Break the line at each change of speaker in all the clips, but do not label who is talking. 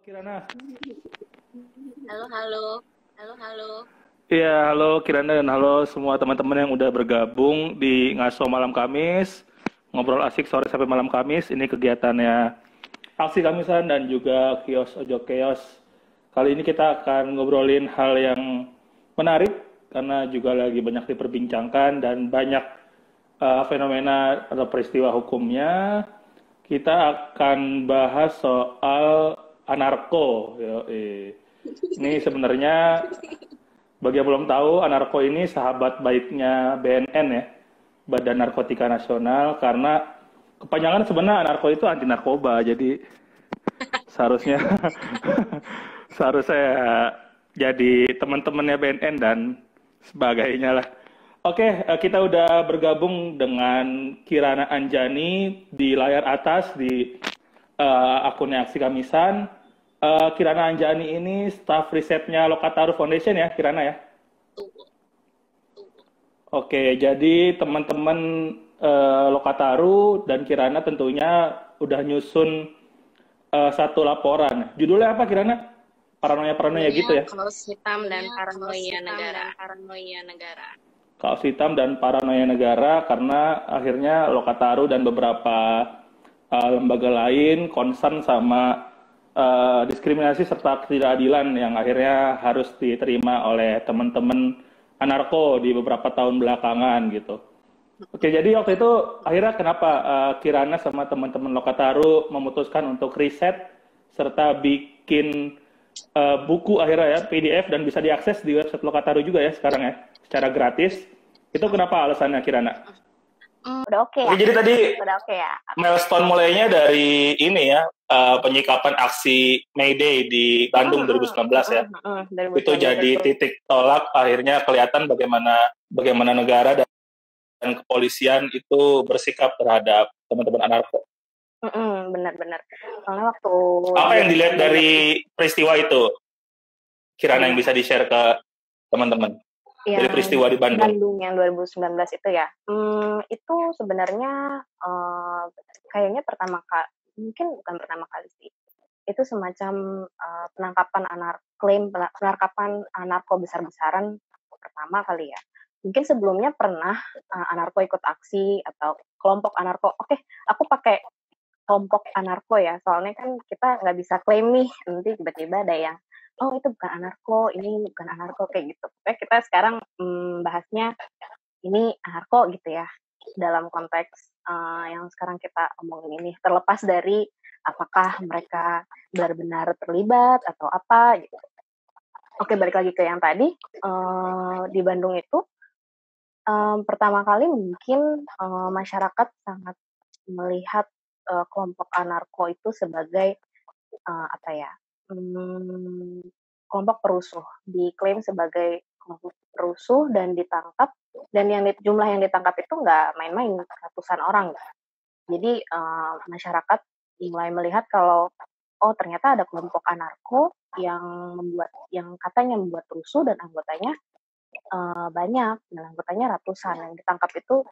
Kirana.
Halo, halo. Halo, halo.
Iya, halo Kirana dan halo semua teman-teman yang udah bergabung di Ngaso Malam Kamis. Ngobrol asik sore sampai malam Kamis. Ini kegiatannya Aksi Kamisan dan juga Kios Ojo Kios. Kali ini kita akan ngobrolin hal yang menarik karena juga lagi banyak diperbincangkan dan banyak fenomena atau peristiwa hukumnya. Kita akan bahas soal anarko. Ini sebenarnya bagi yang belum tahu, Anarko ini sahabat baiknya BNN ya, Badan Narkotika Nasional, karena kepanjangan sebenarnya Anarko itu anti narkoba, jadi seharusnya seharusnya jadi teman-temannya BNN dan sebagainya lah. Oke, kita udah bergabung dengan Kirana Anjani di layar atas di akunnya Aksi Kamisan. Kirana Anjani ini staff risetnya Lokataru Foundation ya, Kirana ya? Oke, jadi teman-teman Lokataru dan Kirana tentunya udah nyusun satu laporan. Judulnya apa Kirana? Paranoia-paranoia gitu ya?
Kaos hitam dan paranoia negara.
Kaos hitam dan paranoia negara karena akhirnya Lokataru dan beberapa lembaga lain concern sama diskriminasi serta ketidakadilan yang akhirnya harus diterima oleh teman-teman anarko di beberapa tahun belakangan gitu. Oke, jadi waktu itu akhirnya kenapa Kirana sama teman-teman Lokataru memutuskan untuk riset serta bikin buku akhirnya ya PDF dan bisa diakses di website Lokataru juga ya sekarang ya secara gratis. Itu kenapa alasannya Kirana?
Udah oke ya?
Oke, jadi tadi
Udah oke ya?
milestone mulainya dari ini ya, penyikapan aksi May Day di Bandung 2019 ya.
2019
Itu jadi titik tolak akhirnya kelihatan bagaimana negara dan kepolisian itu bersikap terhadap teman-teman anarko.
Benar-benar. Soalnya waktu
Apa yang dilihat dari peristiwa itu? Kirana yang bisa di-share ke teman-teman dari peristiwa di Bandung.
Bandung yang 2019 itu ya. Itu sebenarnya kayaknya mungkin bukan pertama kali sih. Itu semacam penangkapan anarko besar-besaran pertama kali ya. Mungkin sebelumnya pernah anarko ikut aksi atau kelompok anarko. Oke, aku pakai kelompok anarko ya, soalnya kan kita nggak bisa klaim nih, nanti tiba-tiba ada yang, oh itu bukan anarko, ini bukan anarko, kayak gitu. Pokoknya kita sekarang bahasnya ini anarko gitu ya, dalam konteks yang sekarang kita omongin ini, terlepas dari apakah mereka benar-benar terlibat atau apa gitu. Oke, balik lagi ke yang tadi, di Bandung itu, pertama kali mungkin masyarakat sangat melihat kelompok anarko itu sebagai kelompok perusuh, diklaim sebagai kelompok perusuh dan ditangkap, dan jumlah yang ditangkap itu nggak main-main, ratusan orang. Jadi masyarakat mulai melihat kalau ternyata ada kelompok anarko yang katanya membuat rusuh dan anggotanya banyak, dan anggotanya ratusan. Yang ditangkap itu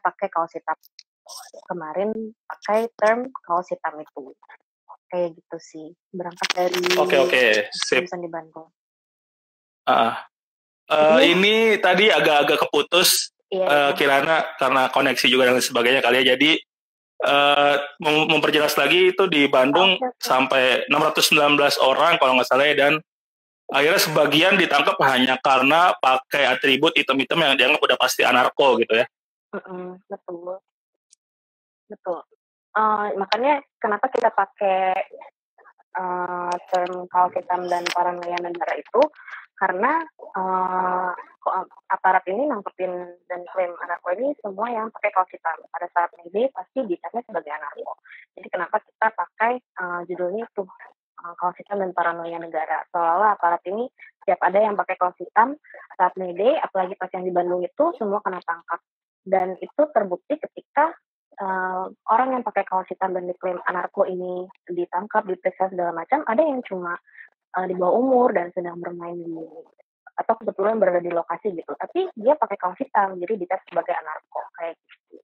pakai kaos hitam. Kemarin pakai term kaos hitam itu. Kayak gitu sih. Berangkat dari
Sip.
di Bandung.
Ini tadi agak-agak keputus Kirana karena koneksi juga dan sebagainya kali ya. Jadi memperjelas lagi itu di Bandung sampai 619 orang kalau nggak salah ya, dan akhirnya sebagian ditangkap hanya karena pakai atribut item-item yang dianggap udah pasti anarko gitu ya.
Betul. Makanya kenapa kita pakai term kaos hitam dan paranoia negara itu, karena aparat ini nangkepin dan klaim anarko ini semua yang pakai kaos hitam. Pada saat ini pasti dicapnya sebagai anarko. Jadi kenapa kita pakai judulnya itu kaos hitam dan paranoia negara. Seolah-olah aparat ini setiap ada yang pakai kaos hitam saat May Day, apalagi pas yang di Bandung itu semua kena tangkap. Dan itu terbukti ketika orang yang pakai kaos hitam dan diklaim anarko ini ditangkap, diperiksa segala macam, ada yang cuma di bawah umur dan sedang bermain di atau kebetulan berada di lokasi gitu. Tapi dia pakai kaos hitam, jadi dicap sebagai anarko kayak gitu.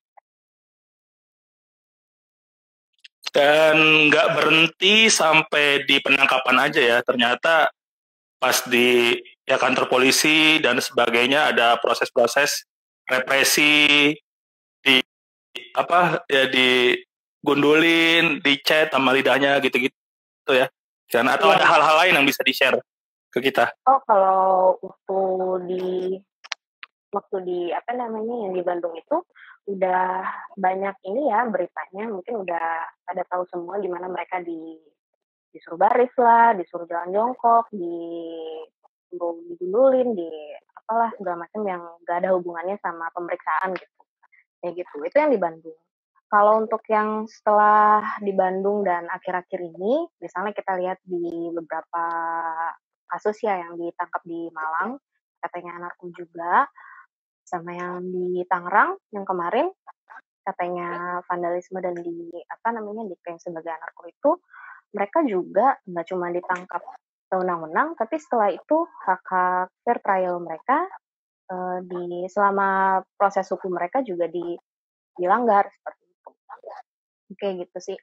Dan nggak berhenti sampai di penangkapan aja ya. Ternyata pas di ya kantor polisi dan sebagainya ada proses-proses represi, di apa ya, di gundulin, dicet sama lidahnya gitu-gitu ya. Dan atau ada
Iya.
hal-hal lain yang bisa di-share ke kita.
Oh, kalau waktu di apa namanya yang di Bandung itu udah banyak ini ya beritanya, mungkin udah pada tahu semua gimana mereka disuruh baris lah, disuruh jalan jongkok, digundulin, di apalah segala macam yang gak ada hubungannya sama pemeriksaan gitu. Kayak gitu. Itu yang di Bandung. Kalau untuk yang setelah di Bandung dan akhir-akhir ini, misalnya kita lihat di beberapa kasus ya yang ditangkap di Malang, katanya anarko juga, sama yang di Tangerang yang kemarin katanya vandalisme dan di apa namanya diklaim sebagai anarko itu, mereka juga nggak cuma ditangkap sewenang-wenang, tapi setelah itu hak-hak fair trial mereka di selama proses hukum mereka juga dilanggar seperti itu. Kayak gitu sih.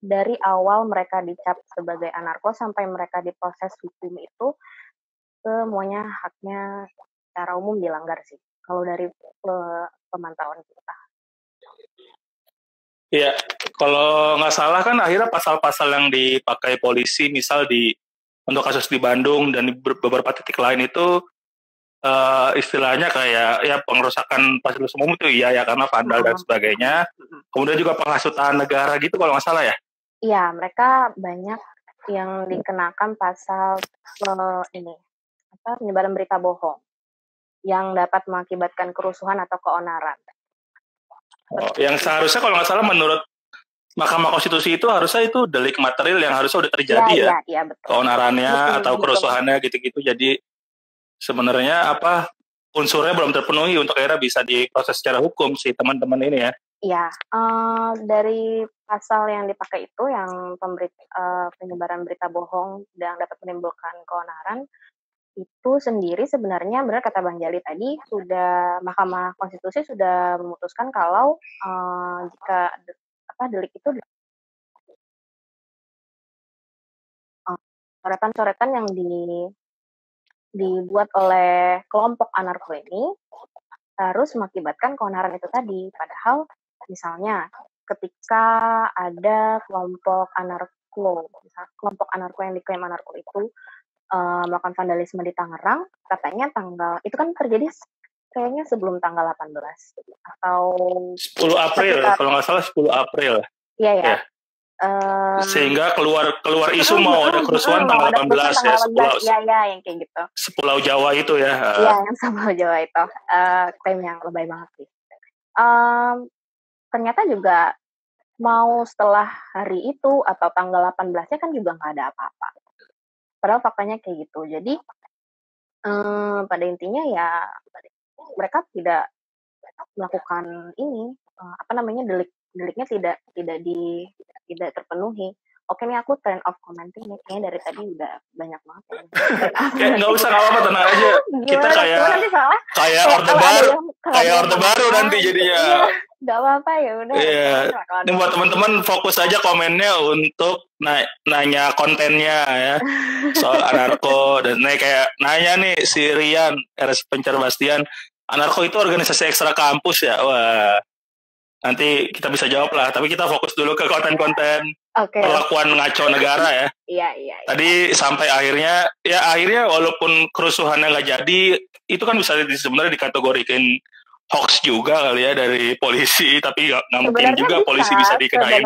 Dari awal mereka dicap sebagai anarko sampai mereka diproses hukum itu semuanya haknya secara umum dilanggar sih. Kalau dari pemantauan kita.
Iya, kalau nggak salah kan akhirnya pasal-pasal yang dipakai polisi, misal untuk kasus di Bandung dan di beberapa titik lain itu istilahnya kayak ya pengerusakan fasilitas umum itu iya ya karena vandal dan sebagainya. Kemudian juga penghasutan negara gitu kalau nggak salah ya.
Iya, mereka banyak yang dikenakan pasal ini penyebaran berita bohong yang dapat mengakibatkan kerusuhan atau keonaran.
Yang seharusnya kalau nggak salah menurut Mahkamah Konstitusi itu harusnya itu delik material yang harusnya udah terjadi
ya, betul.
Keonarannya atau kerusuhannya gitu-gitu. Jadi sebenarnya unsurnya belum terpenuhi untuk akhirnya bisa diproses secara hukum si teman-teman ini ya.
Iya, dari pasal yang dipakai itu yang penyebaran berita bohong yang dapat menimbulkan keonaran itu sendiri sebenarnya benar kata Bang Jali tadi sudah Mahkamah Konstitusi sudah memutuskan kalau jika delik itu coretan-coretan yang dibuat oleh kelompok anarko ini harus mengakibatkan keonaran itu tadi. Padahal misalnya ketika ada kelompok anarko yang diklaim anarko itu melakukan vandalisme di Tangerang, katanya itu kan terjadi kayaknya sebelum tanggal 18 atau
10 April kalau nggak salah 10 April.
Iya ya.
Sehingga keluar isu mau ada kerusuhan tanggal 18 ya,
yang kayak gitu.
Sepulau Jawa itu ya.
Iya, yang Sepulau Jawa itu. Klaim yang lebay banget sih. Ternyata juga mau setelah hari itu atau tanggal 18-nya kan juga nggak ada apa-apa. Padahal faktanya kayak gitu. Jadi pada intinya ya mereka tidak melakukan ini deliknya tidak terpenuhi. Oke nih aku turn off commenting nih, kayaknya dari tadi udah banyak banget ya.
Nggak usah apa-apa, tenang aja. Kita kayak orde baru nanti jadinya.
Nggak apa-apa ya udah.
Iya. Ini buat teman-teman fokus aja komennya untuk nanya kontennya ya soal anarko dan kayak nanya nih si Rian RS Pencar Bastian, anarko itu organisasi ekstra kampus ya? Wah, nanti kita bisa jawab lah. Tapi kita fokus dulu ke konten-konten perlakuan ngaco negara ya.
Iya.
Tadi sampai akhirnya walaupun kerusuhannya nggak jadi, itu kan bisa sebenarnya dikategorikan hoax juga kali ya dari polisi, tapi nggak mungkin juga polisi bisa dikenain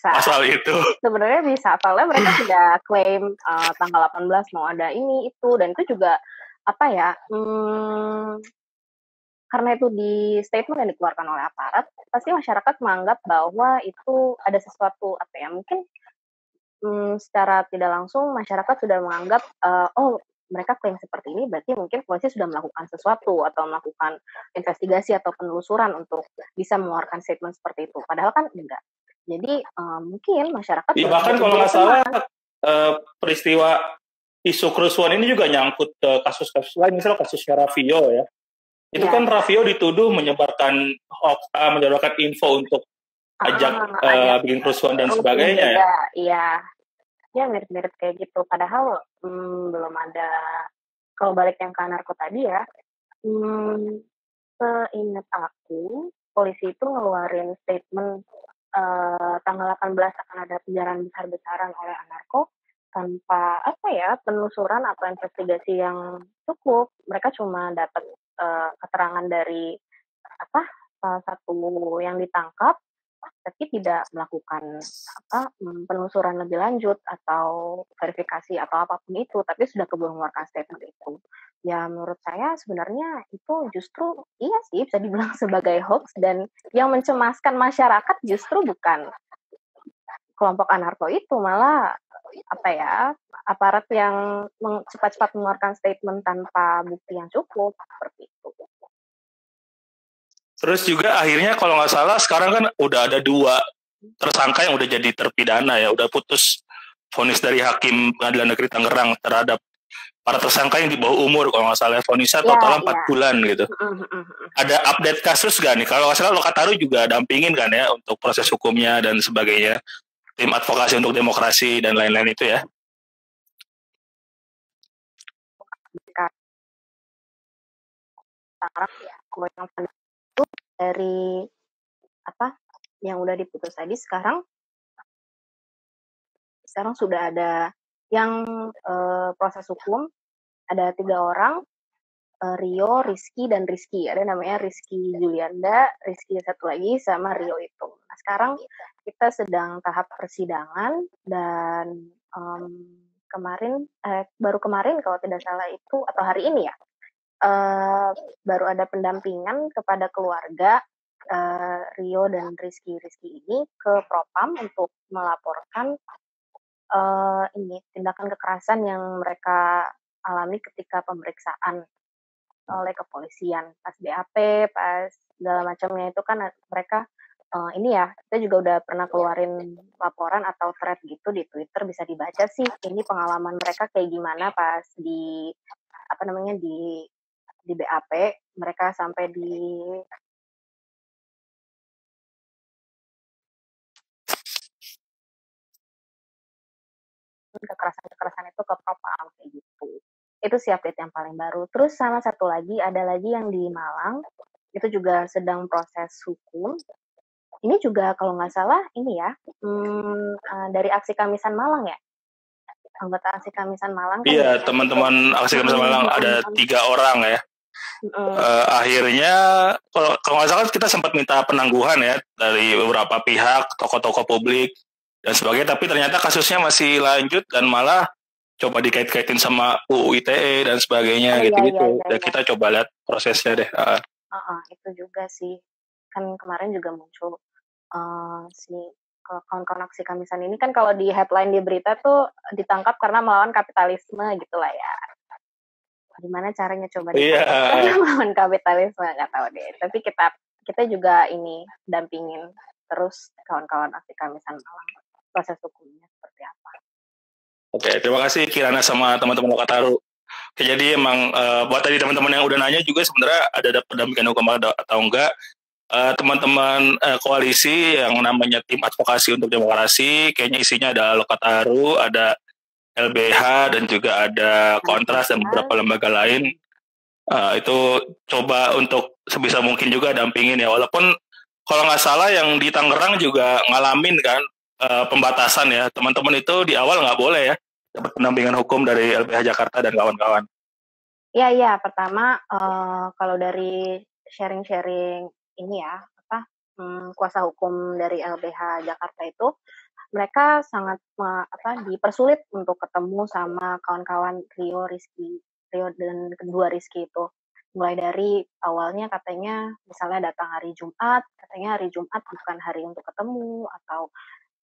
pasal itu.
Sebenarnya bisa, soalnya mereka sudah klaim tanggal 18 mau ada ini itu, dan itu juga karena itu di statement yang dikeluarkan oleh aparat, pasti masyarakat menganggap bahwa itu ada sesuatu mungkin secara tidak langsung masyarakat sudah menganggap mereka klaim seperti ini berarti mungkin polisi sudah melakukan sesuatu atau melakukan investigasi atau penelusuran untuk bisa mengeluarkan statement seperti itu. Padahal kan enggak. Jadi mungkin masyarakat
bahkan kalau nggak salah peristiwa isu kerusuhan ini juga nyangkut ke kasus-kasus lain, misalnya kasusnya Raffio ya. Itu
Ya.
kan Raffio dituduh menyebarkan menyebarkan info untuk ajak bikin kerusuhan dan sebagainya ya.
Iya, ya mirip-mirip kayak gitu. Padahal belum ada. Kalau balik yang ke anarko tadi ya, seingat aku, polisi itu ngeluarin statement tanggal 18 akan ada penjarahan besar-besaran oleh anarko tanpa penelusuran atau investigasi yang cukup. Mereka cuma dapat keterangan dari salah satu yang ditangkap, tapi tidak melakukan penelusuran lebih lanjut atau verifikasi atau apapun itu, tapi sudah keburu mengeluarkan statement itu. Ya menurut saya sebenarnya itu justru iya sih bisa dibilang sebagai hoax, dan yang mencemaskan masyarakat justru bukan kelompok anarko itu, malah aparat yang cepat-cepat mengeluarkan statement tanpa bukti yang cukup seperti itu.
Terus juga akhirnya kalau nggak salah sekarang kan udah ada 2 tersangka yang udah jadi terpidana ya, udah putus vonis dari Hakim Pengadilan Negeri Tangerang terhadap para tersangka yang di bawah umur, kalau nggak salah vonisnya total 4 bulan gitu. Ada update kasus gak nih? Kalau nggak salah Lokataru juga dampingin kan ya untuk proses hukumnya dan sebagainya, tim advokasi untuk demokrasi dan lain-lain itu ya.
Sekarang ya, yang itu dari yang udah diputus tadi, sekarang sudah ada yang proses hukum, ada 3 orang, Rio, Rizky, dan Rizky. Ada namanya Rizky Julianda, Rizky satu lagi, sama Rio itu. Nah, sekarang kita sedang tahap persidangan, dan baru kemarin kalau tidak salah itu, atau hari ini ya, baru ada pendampingan kepada keluarga Rio dan Rizky ini ke Propam untuk melaporkan tindakan kekerasan yang mereka alami ketika pemeriksaan oleh kepolisian, pas BAP, pas segala macamnya itu kan mereka kita juga udah pernah keluarin laporan atau thread gitu di Twitter, bisa dibaca sih ini pengalaman mereka kayak gimana pas di di BAP, mereka sampai di kekerasan itu ke Propam kayak gitu. Itu sih update yang paling baru. Terus sama satu lagi, ada lagi yang di Malang, itu juga sedang proses hukum. Ini juga kalau nggak salah ini ya, dari Aksi Kamisan Malang ya, anggota Aksi Kamisan Malang kan.
Iya, teman-teman Aksi Kamisan Malang ada 3 orang ya. Akhirnya kalau nggak salah kita sempat minta penangguhan ya dari beberapa pihak, tokoh-tokoh publik dan sebagainya, tapi ternyata kasusnya masih lanjut dan malah coba dikait-kaitin sama UU ITE dan sebagainya gitu-gitu. Dan kita coba lihat prosesnya deh.
Itu juga sih, kan kemarin juga muncul si kawan-kawan Aksi Kamisan ini kan, kalau di headline di berita tuh ditangkap karena melawan kapitalisme gitulah ya. Gimana caranya coba ditangkap karena melawan kapitalisme, nggak tahu deh. Tapi kita juga ini dampingin terus kawan-kawan Aksi Kamisan Malang proses hukumnya seperti apa.
Oke, terima kasih Kirana sama teman-teman Lokataru. Jadi emang buat tadi teman-teman yang udah nanya juga sebenarnya ada pendampingan hukum atau enggak, teman-teman koalisi yang namanya tim advokasi untuk demokrasi, kayaknya isinya ada Lokataru, ada LBH, dan juga ada Kontras dan beberapa lembaga lain. Itu coba untuk sebisa mungkin juga dampingin ya, walaupun kalau nggak salah yang di Tangerang juga ngalamin kan pembatasan ya, teman-teman itu di awal nggak boleh ya dapat pendampingan hukum dari LBH Jakarta dan kawan-kawan.
Iya, pertama kalau dari sharing-sharing ini ya, kuasa hukum dari LBH Jakarta itu, mereka sangat dipersulit untuk ketemu sama kawan-kawan Rio dan kedua Rizky itu. Mulai dari awalnya katanya misalnya datang hari Jumat, katanya hari Jumat bukan hari untuk ketemu, atau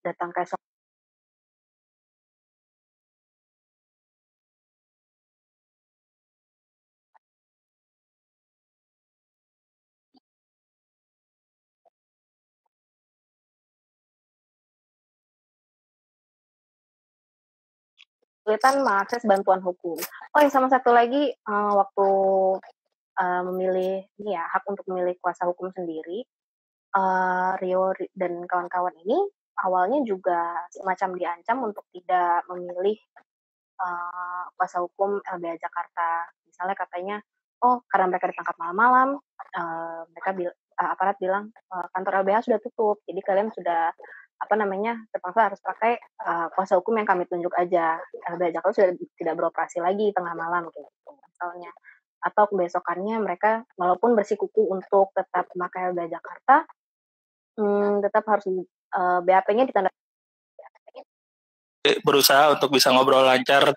datang ke kesulitan mengakses bantuan hukum. Oh ya, sama satu lagi, waktu memilih ini ya, hak untuk memilih kuasa hukum sendiri, Rio dan kawan-kawan ini awalnya juga semacam diancam untuk tidak memilih kuasa hukum LBH Jakarta. Misalnya katanya, oh karena mereka ditangkap malam-malam, aparat bilang kantor LBH sudah tutup, jadi kalian sudah terpaksa harus pakai kuasa hukum yang kami tunjuk aja. LBH Jakarta sudah tidak beroperasi lagi tengah malam kayak gitu misalnya. Atau kebesokannya mereka walaupun bersikukuh untuk tetap memakai LBH Jakarta, tetap harus BAP-nya ditanda.
Berusaha untuk bisa ngobrol lancar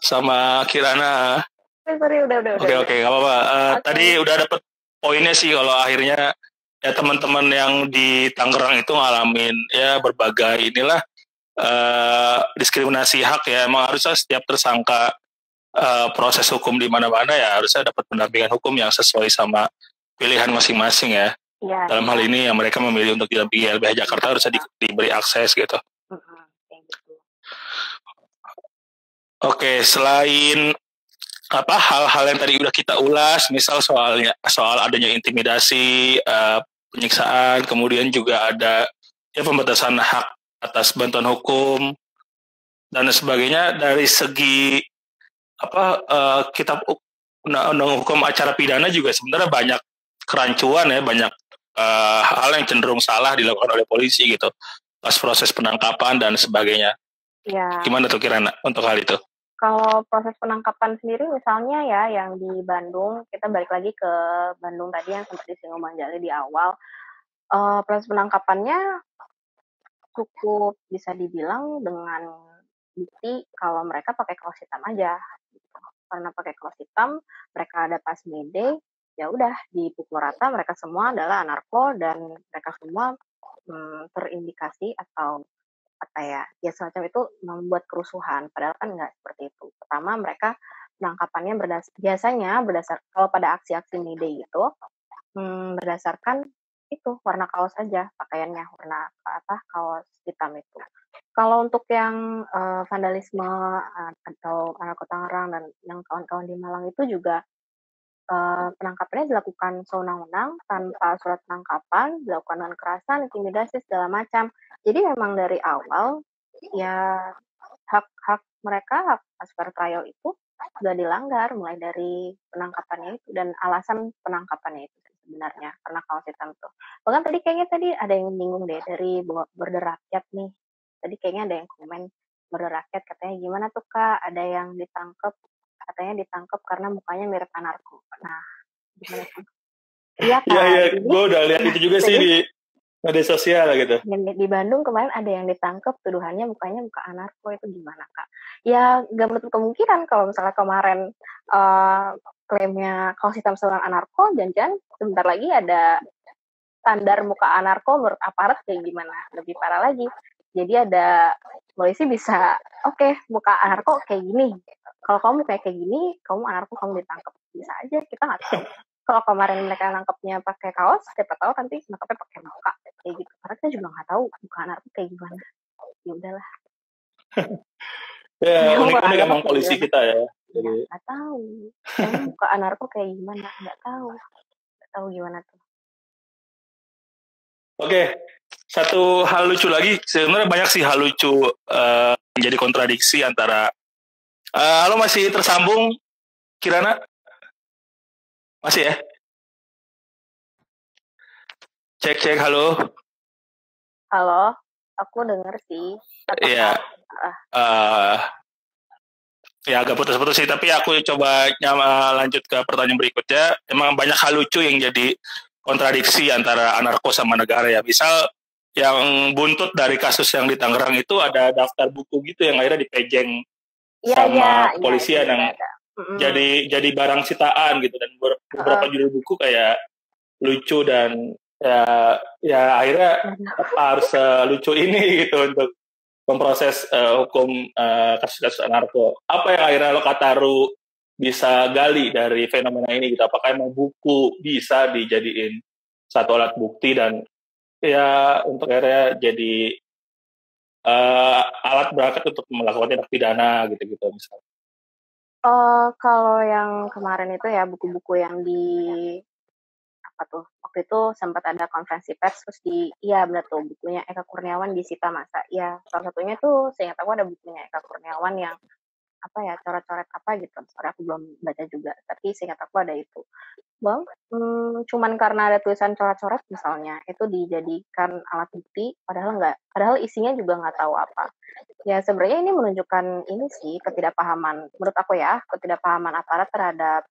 sama Kirana.
Sorry, udah.
Oke, nggak apa-apa. Tadi udah dapet poinnya sih kalau akhirnya ya teman-teman yang di Tangerang itu ngalamin ya berbagai inilah diskriminasi hak ya. Emang harusnya setiap tersangka proses hukum di mana-mana ya harusnya dapat pendampingan hukum yang sesuai sama pilihan masing-masing ya. Dalam hal ini yang mereka memilih untuk didampingi LBH Jakarta harusnya diberi akses gitu. Oke, selain hal-hal yang tadi udah kita ulas, misal soal adanya intimidasi, penyiksaan, kemudian juga ada ya pembatasan hak atas bantuan hukum dan sebagainya. Dari segi kitab undang hukum acara pidana juga sebenarnya banyak kerancuan ya, banyak hal yang cenderung salah dilakukan oleh polisi gitu pas proses penangkapan dan sebagainya. Ya. Gimana tuh Kirana untuk hal itu?
Kalau proses penangkapan sendiri misalnya ya yang di Bandung, kita balik lagi ke Bandung tadi yang sempat disinggung Bang Jali di awal, proses penangkapannya cukup bisa dibilang dengan bukti kalau mereka pakai kaos hitam aja. Gitu. Karena pakai kaos hitam, mereka ada pas mede, ya udah dipukul rata mereka semua adalah anarko dan mereka semua terindikasi atau semacam itu membuat kerusuhan, padahal kan nggak seperti itu. Pertama, mereka penangkapannya biasanya berdasar kalau pada aksi-aksi May Day itu berdasarkan itu warna kaos aja, pakaiannya warna kaos hitam itu. Kalau untuk yang vandalisme atau anarko Tangerang dan yang kawan-kawan di Malang itu juga penangkapannya dilakukan sewenang-wenang tanpa surat penangkapan, dilakukan dengan kekerasan, intimidasi segala macam. Jadi memang dari awal ya hak mereka, hak as per trial itu sudah dilanggar mulai dari penangkapannya itu dan alasan penangkapannya itu sebenarnya karena kaos hitam itu. Bahkan tadi ada yang bingung deh dari Border Rakyat nih. Tadi kayaknya ada yang komen Border Rakyat katanya gimana tuh Kak, ada yang ditangkap karena mukanya mirip anarko. Nah, gimana sih? Iya Kak.
Iya, gue udah lihat itu juga sih di media sosial gitu.
Di Bandung kemarin ada yang ditangkap tuduhannya mukanya muka anarko, itu gimana Kak? Ya nggak menutup kemungkinan kalau misalnya kemarin klaimnya kaos hitam seorang anarko, jangan-jangan sebentar lagi ada standar muka anarko menurut aparat kayak gimana, lebih parah lagi. Jadi ada polisi bisa, oke, muka anarko kayak gini. Kalau kamu kayak gini, kamu anarko, kamu ditangkap. Bisa aja, kita nggak tahu. Kalau kemarin mereka nangkepnya pakai kaos, siapa tahu nanti nangkepnya pakai muka kayak gitu. Karena kita juga nggak tahu muka anarko kayak gimana. Ya udahlah.
Ya, unik-unik emang polisi kita ya.
Jadi nggak tahu. Muka anarko kayak gimana? Nggak tahu gimana tuh.
Oke, satu hal lucu lagi. Sebenarnya banyak sih hal lucu menjadi kontradiksi antara. Halo, masih tersambung, Kirana? Masih ya? Cek, halo.
Halo, aku denger sih.
Iya. Ya agak putus-putus sih, tapi aku coba lanjut ke pertanyaan berikutnya. Emang banyak hal lucu yang jadi kontradiksi antara anarko sama negara ya. Misal yang buntut dari kasus yang di Tangerang itu ada daftar buku gitu yang akhirnya dipejeng sama kepolisian yang jadi barang sitaan gitu, dan beberapa judul buku kayak lucu dan ya akhirnya harus lucu ini gitu untuk memproses hukum kasus-kasus anarko. Apa yang akhirnya lo Kataru bisa gali dari fenomena ini gitu? Apakah emang buku bisa dijadiin satu alat bukti dan ya untuk akhirnya jadi alat berankat untuk melakukan tindak pidana gitu-gitu misalnya.
Kalau yang kemarin itu ya buku-buku yang di apa tuh, waktu itu sempat ada konferensi pers terus iya benar tuh bukunya Eka Kurniawan disita masa. Ya, salah satunya tuh seingat aku ada bukunya Eka Kurniawan yang apa ya, coret-coret apa gitu. Sorry aku belum baca juga, tapi seingat aku ada itu. Bang, cuman karena ada tulisan coret-coret misalnya, itu dijadikan alat bukti, padahal isinya juga nggak tahu apa. Ya sebenarnya ini menunjukkan ini sih ketidakpahaman, menurut aku ya, ketidakpahaman aparat terhadap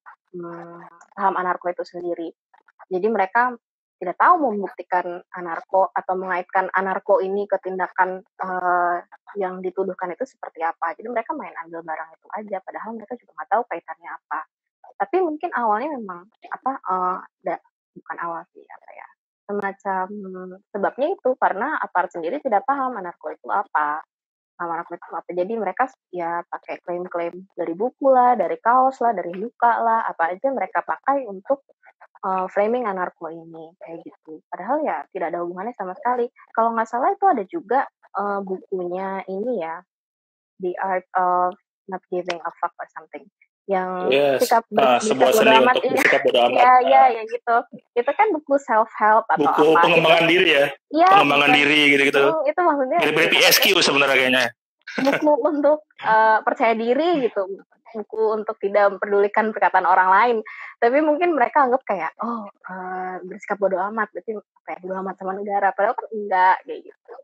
paham anarko itu sendiri. Jadi mereka tidak tahu membuktikan anarko atau mengaitkan anarko ini ke tindakan yang dituduhkan itu seperti apa. Jadi mereka main ambil barang itu aja, padahal mereka juga nggak tahu kaitannya apa. Tapi mungkin awalnya memang bukan awal sih apa ya, semacam sebabnya itu karena aparat sendiri tidak paham anarko itu apa. Jadi mereka ya pakai klaim-klaim dari buku lah, dari kaos lah, dari luka lah, apa aja mereka pakai untuk framing anarko ini kayak gitu. Padahal ya tidak ada hubungannya sama sekali. Kalau nggak salah itu ada juga bukunya ini ya, The Art of Not Giving a Fuck or something. Yang sikap
bodo amat untuk bersikap bodo amat.
Ya gitu. Itu kan buku self help atau
buku
apa?
Pengembangan diri ya. Pengembangan diri gitu-gitu.
Itu maksudnya
mirip PSQ sebenarnya kayaknya.
Buku untuk percaya diri gitu. Buku untuk tidak mempedulikan perkataan orang lain. Tapi mungkin mereka anggap kayak bersikap bodo amat, berarti kayak bodo amat sama negara. Padahal kan enggak kayak gitu.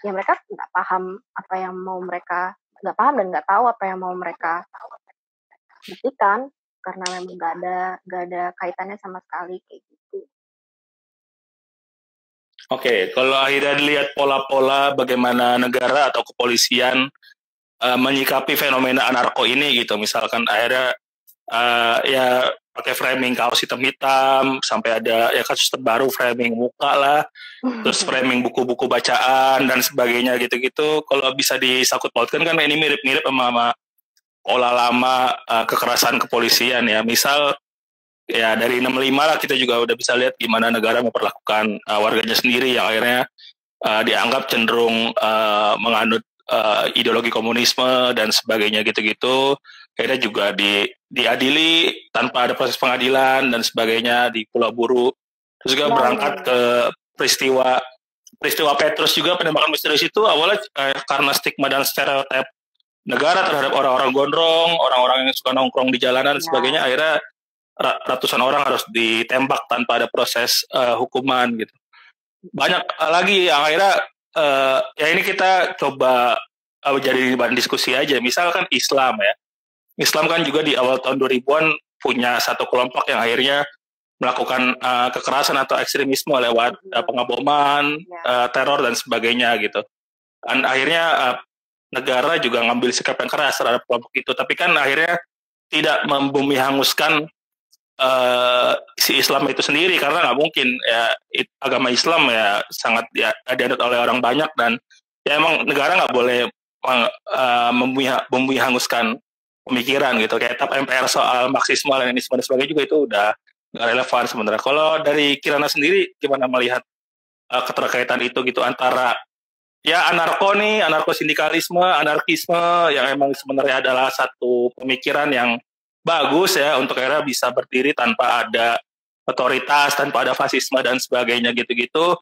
Ya mereka nggak paham apa yang mau mereka, nggak paham dan nggak tahu apa yang mau mereka buktikan karena memang nggak ada kaitannya sama sekali kayak gitu.
Oke, kalau akhirnya dilihat pola-pola bagaimana negara atau kepolisian menyikapi fenomena anarko ini gitu, misalkan akhirnya ya pakai framing kaos hitam-hitam, sampai ada ya kasus terbaru framing muka lah, terus framing buku-buku bacaan dan sebagainya gitu-gitu. Kalau bisa disangkut pautkan kan ini mirip-mirip sama pola lama kekerasan kepolisian ya. Misal ya dari 65 lah kita juga udah bisa lihat gimana negara memperlakukan warganya sendiri yang akhirnya dianggap cenderung menganut ideologi komunisme dan sebagainya gitu-gitu. Akhirnya juga diadili tanpa ada proses pengadilan dan sebagainya di Pulau Buru. Terus juga berangkat ke peristiwa Petrus juga, penembakan misterius itu awalnya karena stigma dan stereotip negara terhadap orang-orang gondrong, orang-orang yang suka nongkrong di jalanan dan sebagainya. Akhirnya ratusan orang harus ditembak tanpa ada proses hukuman gitu. Banyak lagi yang akhirnya ya ini kita coba jadi bahan diskusi aja. Misalkan Islam ya. Islam kan juga di awal tahun 2000-an punya satu kelompok yang akhirnya melakukan kekerasan atau ekstremisme lewat pengaboman, teror dan sebagainya gitu. Dan akhirnya negara juga ngambil sikap yang keras terhadap kelompok itu. Tapi kan akhirnya tidak membumi hanguskan si Islam itu sendiri, karena nggak mungkin ya, agama Islam ya sangat ya dianut oleh orang banyak, dan ya emang negara nggak boleh membumi hanguskan pemikiran gitu. Kayak tap MPR soal Marxisme, Leninisme dan sebagainya juga itu udah nggak relevan sebenarnya. Kalau dari Kirana sendiri gimana melihat keterkaitan itu gitu antara ya anarko sindikalisme, anarkisme yang emang sebenarnya adalah satu pemikiran yang bagus ya untuk era bisa berdiri tanpa ada otoritas, tanpa ada fasisme dan sebagainya gitu-gitu.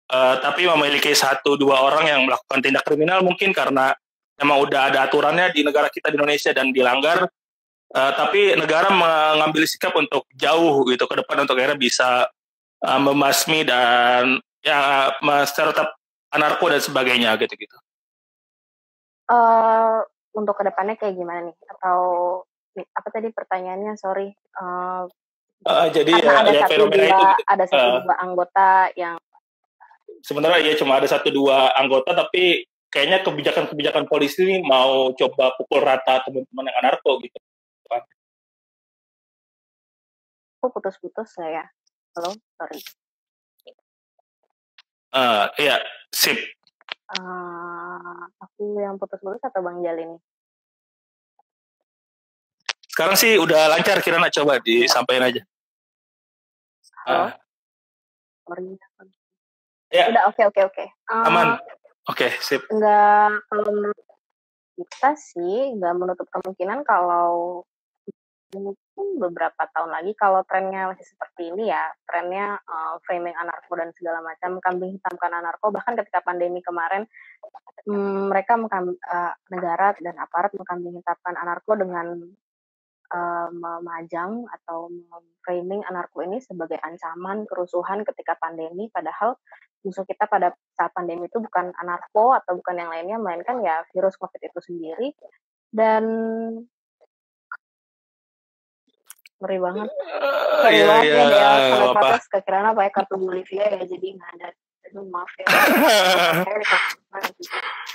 Tapi memiliki 1-2 orang yang melakukan tindak kriminal mungkin karena memang udah ada aturannya di negara kita di Indonesia dan dilanggar. Tapi negara mengambil sikap untuk jauh gitu ke depan untuk akhirnya bisa membasmi dan ya stereotip anarko dan sebagainya gitu-gitu.
Untuk kedepannya kayak gimana nih? Atau apa tadi pertanyaannya? Sorry.
Jadi
karena
ada fenomena itu gitu.
Ada 1-2 anggota yang
sebenarnya ya cuma ada 1-2 anggota, tapi kayaknya kebijakan polisi ini mau coba pukul rata teman-teman yang anarko gitu.
Aku putus-putus ya. Halo, sorry.
Iya, sip.
Aku yang putus-putus atau Bang Jali nih?
Sekarang sih udah lancar, Kirana coba disampaikan aja.
Halo? Sorry.
Ya.
Udah, oke.
Aman. Oke, sip.
Nggak, kalau menurut kita sih nggak menutup kemungkinan kalau mungkin beberapa tahun lagi kalau trennya masih seperti ini ya, trennya framing anarko dan segala macam, kambing hitamkan anarko, bahkan ketika pandemi kemarin mereka negara dan aparat mengkambing hitamkan anarko dengan memajang atau framing anarko ini sebagai ancaman kerusuhan ketika pandemi, padahal musuh kita pada saat pandemi itu bukan anarko atau bukan yang lainnya, melainkan ya virus COVID itu sendiri. Dan ngeri banget. Sorry
Iya,
banget
iya,
nih Del,
nggak
sampai
apa-apa.
protes kekiraan apa ya, kartu Bolivia ya, jadi nggak ada. Aduh, maaf ya.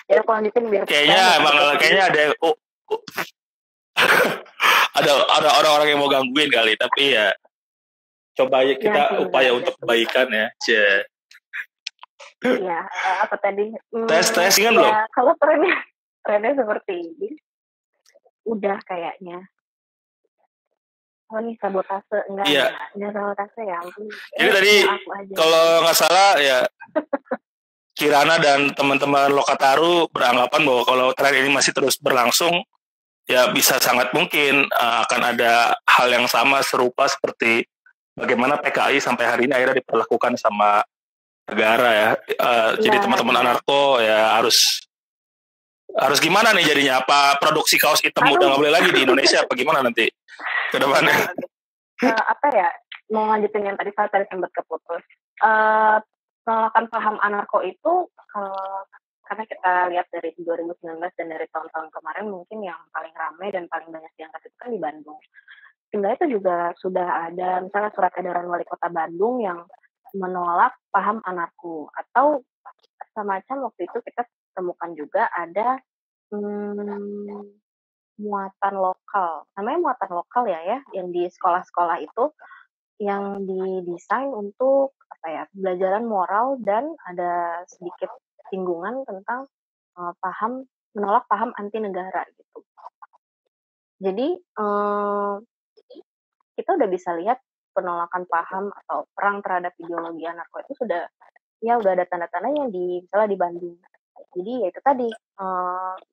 Ya aku lanjutin biar
Kayaknya emang kayaknya ada ada orang-orang yang mau gangguin kali, tapi ya coba kita
ya,
upaya untuk kebaikan ya.
Ya, apa tadi?
Testingan
ya,
belum?
kalau trennya seperti ini, udah kayaknya. Oh nih sabotase, enggak sabotase ya ampun.
Jadi tadi kalau nggak salah ya Kirana dan teman-teman Lokataru beranggapan bahwa kalau tren ini masih terus berlangsung, ya bisa sangat mungkin akan ada hal yang sama serupa seperti bagaimana PKI sampai hari ini akhirnya diperlakukan sama negara ya. Jadi teman-teman anarko ya harus gimana nih jadinya? Apa produksi kaos hitam udah nggak boleh lagi di Indonesia? Apa gimana nanti ke depannya?
Apa ya, mau lanjutin yang tadi saya sempat keputus. Penolakan paham anarko itu karena kita lihat dari 2019 dan dari tahun-tahun kemarin mungkin yang paling ramai dan paling banyak diangkat itu kan di Bandung. Hingga itu juga sudah ada misalnya surat edaran wali kota Bandung yang menolak paham anarko, atau semacam waktu itu kita temukan juga ada muatan lokal, namanya muatan lokal ya, yang di sekolah-sekolah itu yang didesain untuk apa ya, pembelajaran moral dan ada sedikit singgungan tentang menolak paham anti negara gitu. Jadi kita udah bisa lihat penolakan paham atau perang terhadap ideologi anarko itu udah ada tanda-tandanya misalnya di Bandung. Jadi ya itu tadi,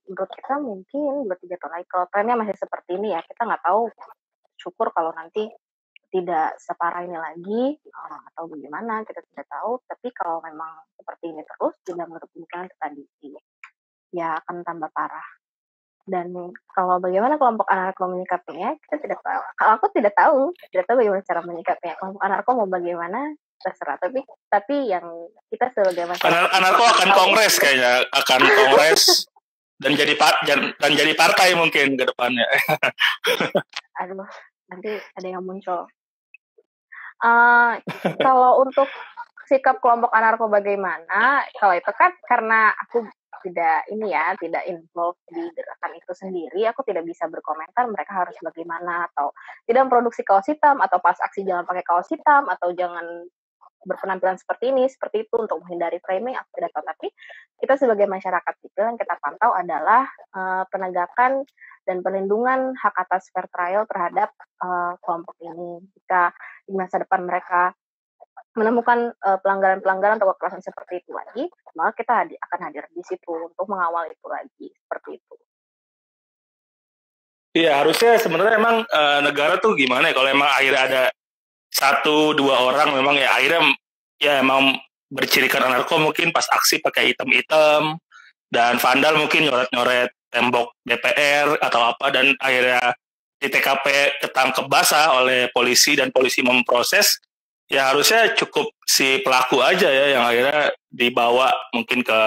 menurut kita mungkin 2-3 tahun lagi kalau trennya masih seperti ini ya, kita nggak tahu, syukur kalau nanti tidak separah ini lagi atau bagaimana, kita tidak tahu. Tapi kalau memang seperti ini terus, tidak menutup kemungkinan tadi ya akan tambah parah. Dan kalau bagaimana kelompok anarko menyikapinya, kita tidak tahu. Kalau aku tidak tahu bagaimana cara menyikapinya. Kelompok anarko mau bagaimana terserah. Tapi yang kita sebagai masyarakat
anarko akan kongres kayaknya, akan kongres dan jadi partai mungkin ke depannya.
Aduh, nanti ada yang muncul. Kalau untuk sikap kelompok anarko bagaimana? Kalau itu kan karena aku tidak involve di gerakan itu sendiri, aku tidak bisa berkomentar mereka harus bagaimana, atau tidak memproduksi kaos hitam, atau pas aksi jangan pakai kaos hitam, atau jangan berpenampilan seperti itu untuk menghindari framing, aku tidak tahu. Tapi kita sebagai masyarakat sipil yang kita pantau adalah penegakan dan perlindungan hak atas fair trial terhadap kelompok ini. Jika di masa depan mereka menemukan pelanggaran-pelanggaran atau kekerasan seperti itu lagi, maka kita akan hadir di situ untuk mengawal itu lagi, seperti itu.
Iya, harusnya sebenarnya emang negara tuh gimana ya, kalau emang akhirnya ada 1-2 orang memang ya akhirnya ya emang bercirikan anarko mungkin pas aksi pakai hitam-hitam dan vandal mungkin nyoret-nyoret tembok DPR atau apa, dan akhirnya di TKP ketangkep basah oleh polisi dan polisi memproses, ya harusnya cukup si pelaku aja ya yang akhirnya dibawa mungkin ke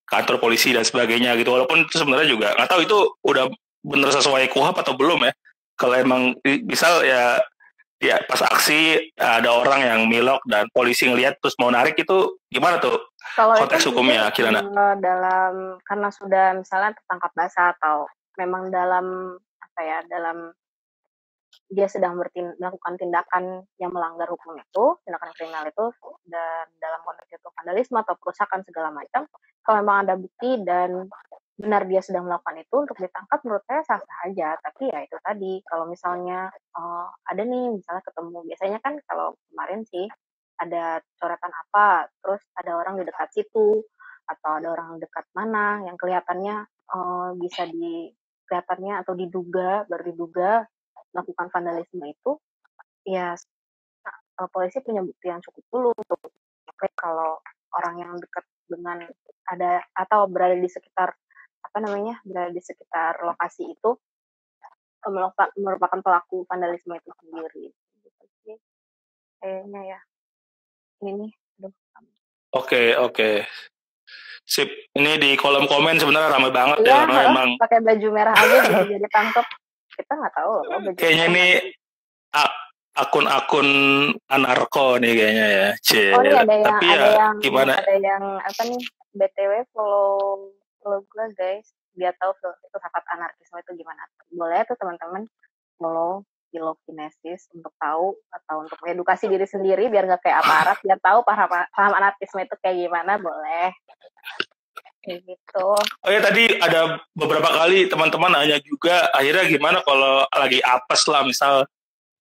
kantor polisi dan sebagainya gitu, walaupun itu sebenarnya juga nggak tahu itu udah bener sesuai KUHAP atau belum ya. Kalau emang misal ya pas aksi ada orang yang milok dan polisi ngelihat terus mau narik, itu gimana tuh
kalau
konteks hukumnya Kirana?
Karena sudah misalnya tertangkap basah atau memang dalam dia sedang melakukan tindakan yang melanggar hukum itu, tindakan kriminal itu, dan dalam konteks itu vandalisme atau perusakan segala macam, kalau memang ada bukti dan benar dia sedang melakukan itu, untuk ditangkap menurut saya sah-sah aja. Tapi ya itu tadi, kalau misalnya ada nih misalnya ketemu, biasanya kan kalau kemarin sih ada coretan apa, terus ada orang di dekat situ, atau ada orang dekat mana yang kelihatannya bisa kelihatannya atau diduga melakukan vandalisme itu, ya polisi punya bukti yang cukup dulu untuk kalau orang yang dekat dengan ada atau berada di sekitar lokasi itu merupakan pelaku vandalisme itu sendiri. Gitu sih. Kayaknya ya. Ini nih, aduh.
Oke. Sip. Ini di kolom komen sebenarnya ramai banget
ya,
karena emang
pakai baju merah aja gitu jadi tangkep. Kita nggak tahu loh baju.
Kayaknya ini akun-akun anarko nih kayaknya ya.
Oh iya,
Tapi gimana?
Ada yang apa nih? BTW follow gue guys, biar tahu filsafat anarkisme itu gimana. Boleh tuh teman-teman follow Filokinesis untuk tahu atau untuk edukasi diri sendiri biar nggak kayak aparat, biar tahu paham anarkisme itu kayak gimana, boleh. Kayak gitu.
Oh ya, tadi ada beberapa kali teman-teman nanya juga, akhirnya gimana kalau lagi apes lah, misal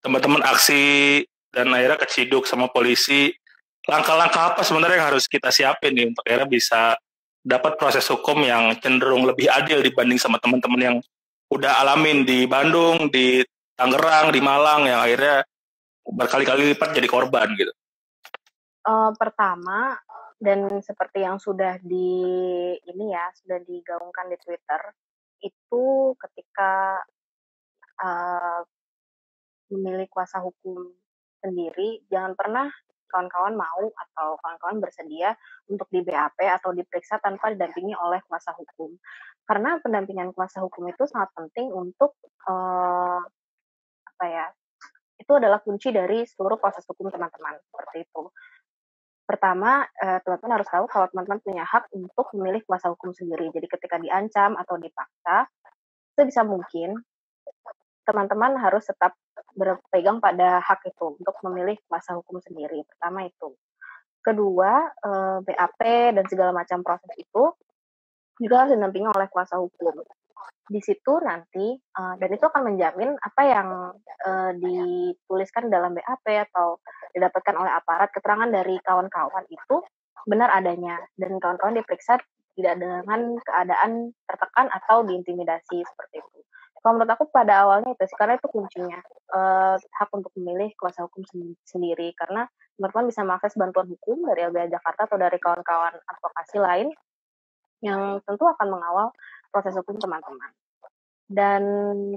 teman-teman aksi dan akhirnya keciduk sama polisi, langkah-langkah apa sebenarnya yang harus kita siapin nih untuk akhirnya bisa dapat proses hukum yang cenderung lebih adil dibanding sama teman-teman yang udah alamin di Bandung, di Tangerang, di Malang, yang akhirnya berkali-kali lipat jadi korban gitu.
Pertama, dan seperti yang sudah digaungkan di Twitter, itu ketika memilih kuasa hukum sendiri, jangan pernah kawan-kawan mau atau kawan-kawan bersedia untuk di BAP atau diperiksa tanpa didampingi oleh kuasa hukum. Karena pendampingan kuasa hukum itu sangat penting untuk itu adalah kunci dari seluruh proses hukum teman-teman, seperti itu. Pertama, teman-teman harus tahu kalau teman-teman punya hak untuk memilih kuasa hukum sendiri. Jadi ketika diancam atau dipaksa, sebisa mungkin teman-teman harus tetap berpegang pada hak itu untuk memilih kuasa hukum sendiri. Pertama itu. Kedua, BAP dan segala macam proses itu juga harus didampingi oleh kuasa hukum. Di situ nanti, dan itu akan menjamin apa yang dituliskan dalam BAP atau didapatkan oleh aparat, keterangan dari kawan-kawan itu benar adanya, dan kawan-kawan diperiksa tidak dengan keadaan tertekan atau diintimidasi seperti itu. Kalau menurut aku pada awalnya itu sih, karena itu kuncinya, hak untuk memilih kuasa hukum sendiri, karena teman-teman bisa mengakses bantuan hukum dari LBH Jakarta atau dari kawan-kawan advokasi lain yang tentu akan mengawal proses hukum teman-teman. Dan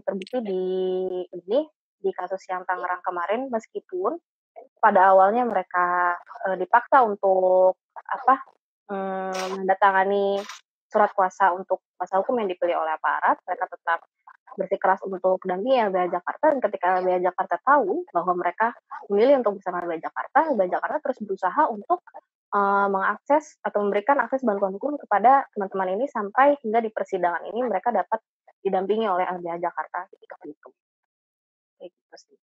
terbukti di kasus yang Tangerang kemarin, meskipun pada awalnya mereka dipaksa untuk menandatangani surat kuasa untuk kuasa hukum yang dipilih oleh aparat, mereka tetap bersikeras untuk dampingi LBH Jakarta, dan ketika LBH Jakarta tahu bahwa mereka memilih untuk bersama LBH Jakarta terus berusaha untuk mengakses atau memberikan akses bantuan hukum kepada teman-teman ini sampai hingga di persidangan ini mereka dapat didampingi oleh LBH Jakarta seperti itu. Kayak gitu sih.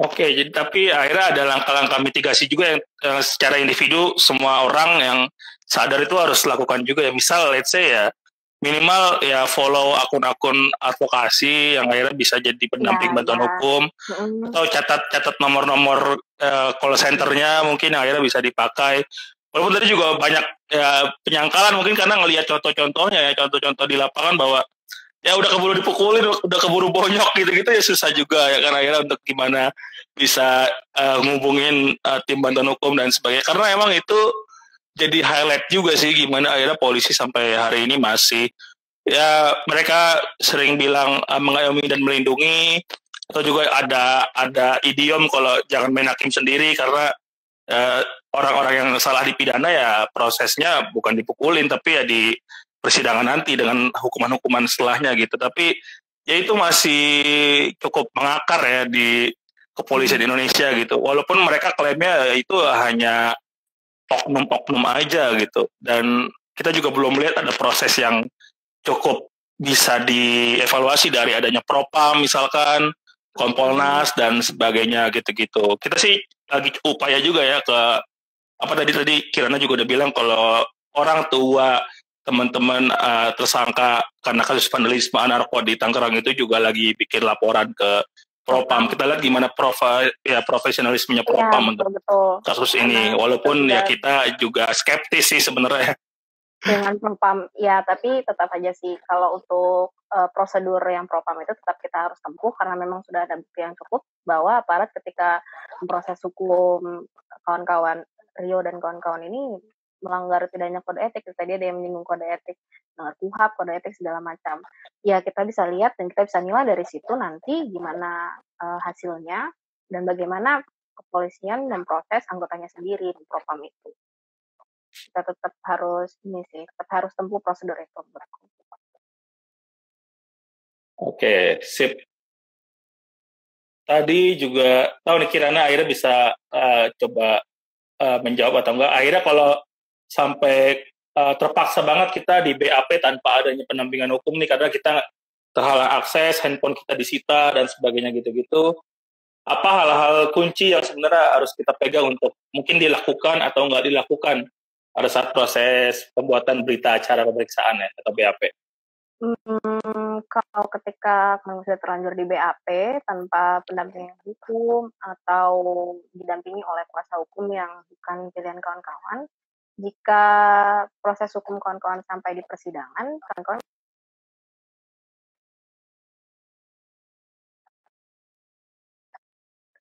Oke, jadi tapi akhirnya ada langkah-langkah mitigasi juga yang secara individu semua orang yang sadar itu harus lakukan juga ya. Misal let's say ya minimal ya follow akun-akun advokasi yang akhirnya bisa jadi pendamping bantuan hukum, atau catat nomor-nomor call centernya mungkin yang akhirnya bisa dipakai. Walaupun tadi juga banyak ya penyangkalan mungkin karena ngelihat contoh-contohnya ya, contoh-contoh di lapangan bahwa ya udah keburu dipukulin, udah keburu bonyok gitu-gitu ya susah juga ya kan akhirnya untuk gimana bisa ngubungin tim bantuan hukum dan sebagainya, karena emang itu jadi highlight juga sih gimana akhirnya polisi sampai hari ini masih ya mereka sering bilang mengayomi dan melindungi, atau juga ada idiom kalau jangan main hakim sendiri karena orang-orang yang salah dipidana ya prosesnya bukan dipukulin tapi ya di persidangan nanti dengan hukuman-hukuman setelahnya gitu. Tapi ya itu masih cukup mengakar ya di kepolisian Indonesia gitu. Walaupun mereka klaimnya itu hanya oknum-oknum aja gitu. Dan kita juga belum melihat ada proses yang cukup bisa dievaluasi dari adanya Propam misalkan, Kompolnas dan sebagainya gitu-gitu. Kita sih lagi upaya juga ya ke apa tadi Kirana juga udah bilang kalau orang tua teman-teman tersangka karena kasus vandalisme anarko di Tangerang itu juga lagi bikin laporan ke Propam. Kita lihat gimana profesionalismenya Propam untuk kasus ini. Walaupun ya kita juga skeptis sih sebenarnya.
Dengan Propam, ya tapi tetap aja sih kalau untuk prosedur yang Propam itu tetap kita harus tempuh karena memang sudah ada bukti yang cukup bahwa aparat ketika proses hukum kawan-kawan Rio dan kawan-kawan ini melanggar tidaknya kode etik. Tadi ada yang menyinggung kode etik, melanggar KUHP, kode etik segala macam. Ya kita bisa lihat dan kita bisa nilai dari situ nanti gimana hasilnya dan bagaimana kepolisian dan proses anggotanya sendiri di Propam itu. Kita tetap harus tetap harus tempuh prosedur itu.
Oke, sip. Tadi juga tahu nih Kirana akhirnya bisa coba menjawab atau enggak. Akhirnya kalau sampai terpaksa banget kita di BAP tanpa adanya pendampingan hukum nih karena kita terhalang akses, handphone kita disita dan sebagainya gitu-gitu. Apa hal-hal kunci yang sebenarnya harus kita pegang untuk mungkin dilakukan atau enggak dilakukan pada saat proses pembuatan berita acara pemeriksaan ya atau BAP?
Kalau ketika kamu sudah terlanjur di BAP tanpa pendampingan hukum atau didampingi oleh kuasa hukum yang bukan pilihan kawan-kawan, jika proses hukum kawan-kawan sampai di persidangan, kawan-kawan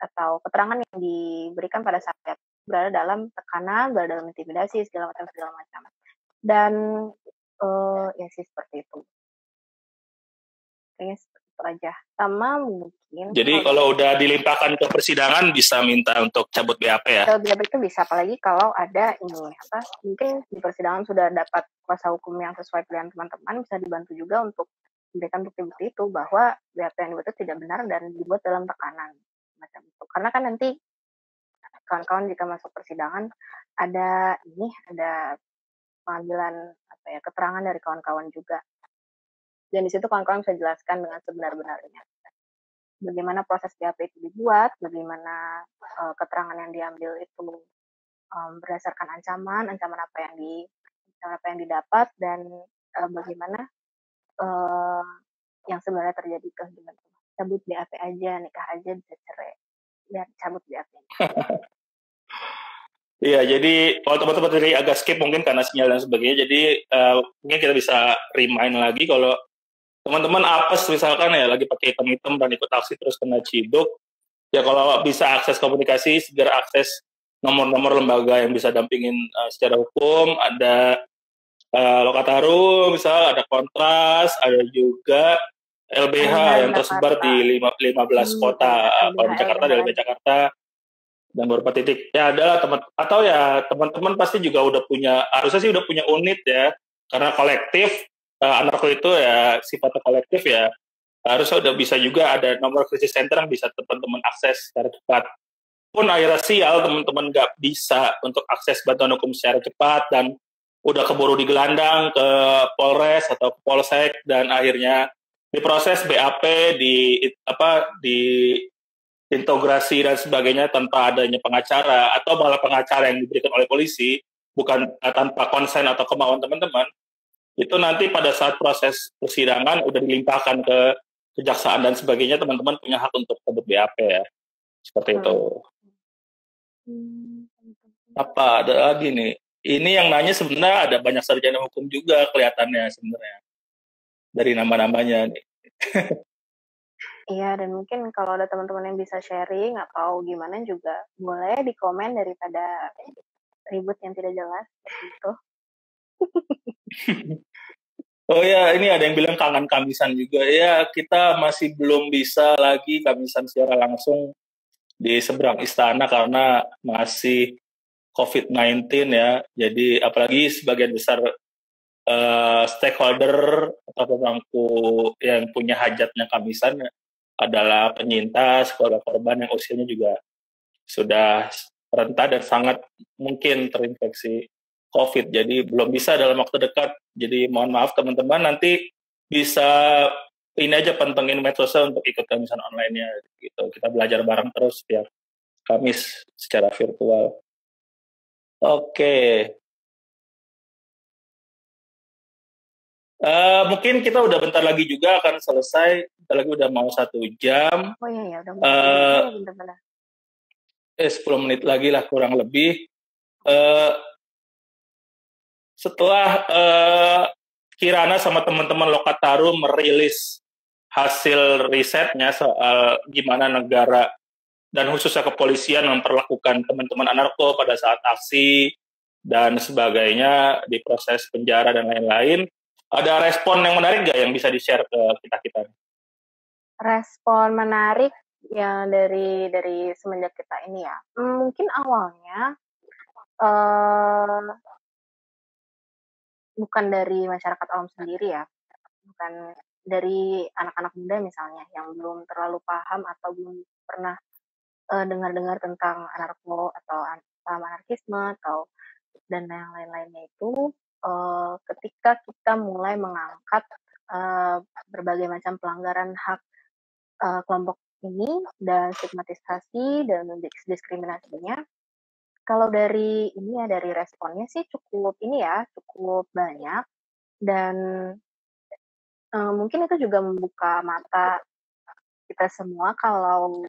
atau keterangan yang diberikan pada saat berada dalam tekanan, berada dalam intimidasi, segala macam. Dan ya sih seperti itu. Kayaknya seperti itu aja. Sama mungkin.
Jadi kalau udah dilimpahkan ke persidangan bisa minta untuk cabut BAP ya?
Cabut BAP itu bisa, apalagi kalau ada mungkin di persidangan sudah dapat kuasa hukum yang sesuai pilihan teman-teman, bisa dibantu juga untuk memberikan bukti-bukti itu bahwa BAP yang dibuat itu tidak benar dan dibuat dalam tekanan macam itu. Karena kan nanti kawan-kawan jika masuk persidangan ada pengambilan keterangan dari kawan-kawan juga. Dan di situ kawan-kawan bisa jelaskan dengan sebenar-benarnya bagaimana proses BAP itu dibuat, bagaimana keterangan yang diambil itu berdasarkan ancaman apa yang didapat, dan bagaimana yang sebenarnya terjadi dengan cabut BAP aja, nikah aja bisa cerai, ya cabut BAP.
Iya, jadi kalau teman-teman tadi agak skip mungkin karena sinyal dan sebagainya, jadi mungkin kita bisa remind lagi kalau teman-teman apes misalkan ya lagi pakai hitam-hitam dan ikut aksi terus kena ciduk, ya kalau bisa akses komunikasi, segera akses nomor-nomor lembaga yang bisa dampingin secara hukum. Ada Lokataru, misal ada Kontras, ada juga LBH yang tersebar di 15 kota. Kalau di Jakarta ada LBH Jakarta dan beberapa titik. Ya adalah atau ya teman-teman pasti juga udah punya, harusnya sih udah punya unit ya, karena kolektif anarko itu ya sifatnya kolektif ya, harusnya udah bisa juga ada nomor krisis center yang bisa teman-teman akses secara cepat. Pun akhirnya sial teman-teman nggak bisa untuk akses bantuan hukum secara cepat dan udah keburu digelandang ke Polres atau ke Polsek dan akhirnya diproses BAP di integrasi dan sebagainya tanpa adanya pengacara atau malah pengacara yang diberikan oleh polisi bukan tanpa konsen atau kemauan teman-teman, itu nanti pada saat proses persidangan udah dilimpahkan ke kejaksaan dan sebagainya, teman-teman punya hak untuk cabut BAP ya, seperti itu. Apa ada lagi nih? Ini yang nanya sebenarnya ada banyak sarjana hukum juga kelihatannya sebenarnya dari nama-namanya nih.
Iya, dan mungkin kalau ada teman-teman yang bisa sharing atau gimana juga boleh di komen daripada ribut yang tidak jelas gitu.
Oh ya, ini ada yang bilang kangen kamisan juga. Ya, kita masih belum bisa lagi kamisan secara langsung di seberang istana karena masih COVID-19 ya. Jadi apalagi sebagian besar stakeholder atau pemangku yang punya hajatnya kamisan adalah penyintas, keluarga korban yang usianya juga sudah rentan dan sangat mungkin terinfeksi COVID. Jadi belum bisa dalam waktu dekat. Jadi mohon maaf teman-teman, nanti bisa ini aja pantengin medsosnya untuk ikut kamisan online-nya gitu. Kita belajar bareng terus setiap Kamis secara virtual. Oke. Mungkin kita udah bentar lagi juga akan selesai. Bentar lagi udah mau 1 jam.
Oh iya ya, udah benar-benar.
10 menit lagi lah kurang lebih. Uh, setelah Kirana sama teman-teman Lokataru merilis hasil risetnya soal gimana negara dan khususnya kepolisian memperlakukan teman-teman anarko pada saat aksi dan sebagainya di proses penjara dan lain-lain, ada respon yang menarik nggak yang bisa di-share ke kita-kita?
Respon menarik yang dari semenjak kita ini ya, mungkin awalnya bukan dari masyarakat awam sendiri ya, bukan dari anak-anak muda misalnya yang belum terlalu paham atau belum pernah dengar-dengar tentang anarko atau anarkisme atau dan yang lain-lainnya itu ketika kita mulai mengangkat berbagai macam pelanggaran hak kelompok ini dan stigmatisasi dan diskriminasinya. Kalau dari ini ya, dari responnya sih cukup banyak dan mungkin itu juga membuka mata kita semua kalau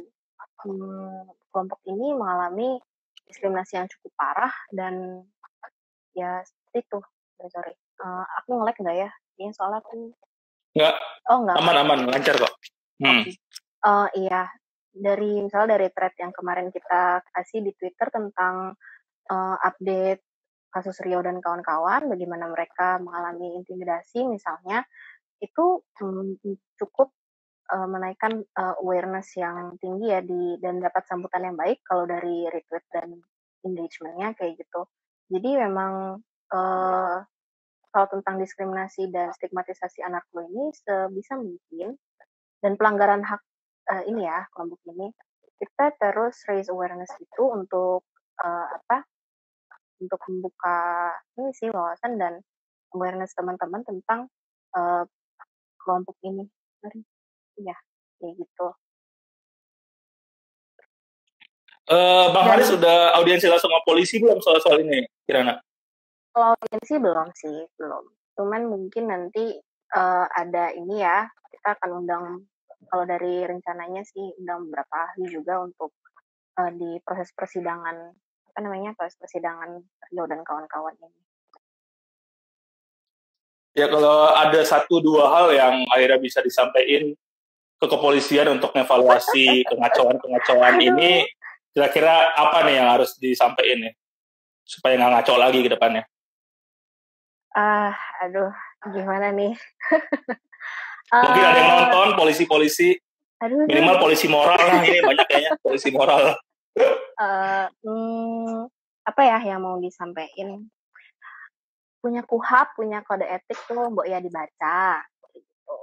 kelompok ini mengalami diskriminasi yang cukup parah dan ya seperti itu. Sorry. Aku nge-lag nggak ya? Ini soalnya aku
Nggak.
Oh nggak.
Aman, lancar kok.
Okay. Iya. Misalnya dari thread yang kemarin kita kasih di Twitter tentang update kasus Rio dan kawan-kawan, bagaimana mereka mengalami intimidasi misalnya, itu cukup menaikkan awareness yang tinggi ya dan dapat sambutan yang baik kalau dari retweet dan engagement-nya kayak gitu. Jadi memang kalau tentang diskriminasi dan stigmatisasi anarko ini sebisa mungkin dan pelanggaran hak ini ya kelompok ini, kita terus raise awareness itu untuk untuk membuka ini sih wawasan dan awareness teman-teman tentang kelompok ini. Iya, kayak gitu.
Bang Haris sudah audiensi langsung sama polisi belum soal ini, Kirana?
Kalau audiensi belum sih, belum. Cuman mungkin nanti ada ini ya, kita akan undang, kalau dari rencananya sih undang beberapa ahli juga untuk di proses persidangan, proses persidangan Rio dan kawan-kawan ini.
Ya kalau ada 1-2 hal yang akhirnya bisa disampaikan ke kepolisian untuk evaluasi pengacauan ini, kira-kira apa nih yang harus disampaikan ya supaya nggak ngaco lagi ke depannya?
Aduh, gimana nih?
Mungkin ada yang nonton polisi-polisi, minimal polisi moral lah, ini banyak kayaknya polisi moral.
Apa ya yang mau disampaikan? Punya KUHAP, punya kode etik tuh, mbok ya dibaca, gitu.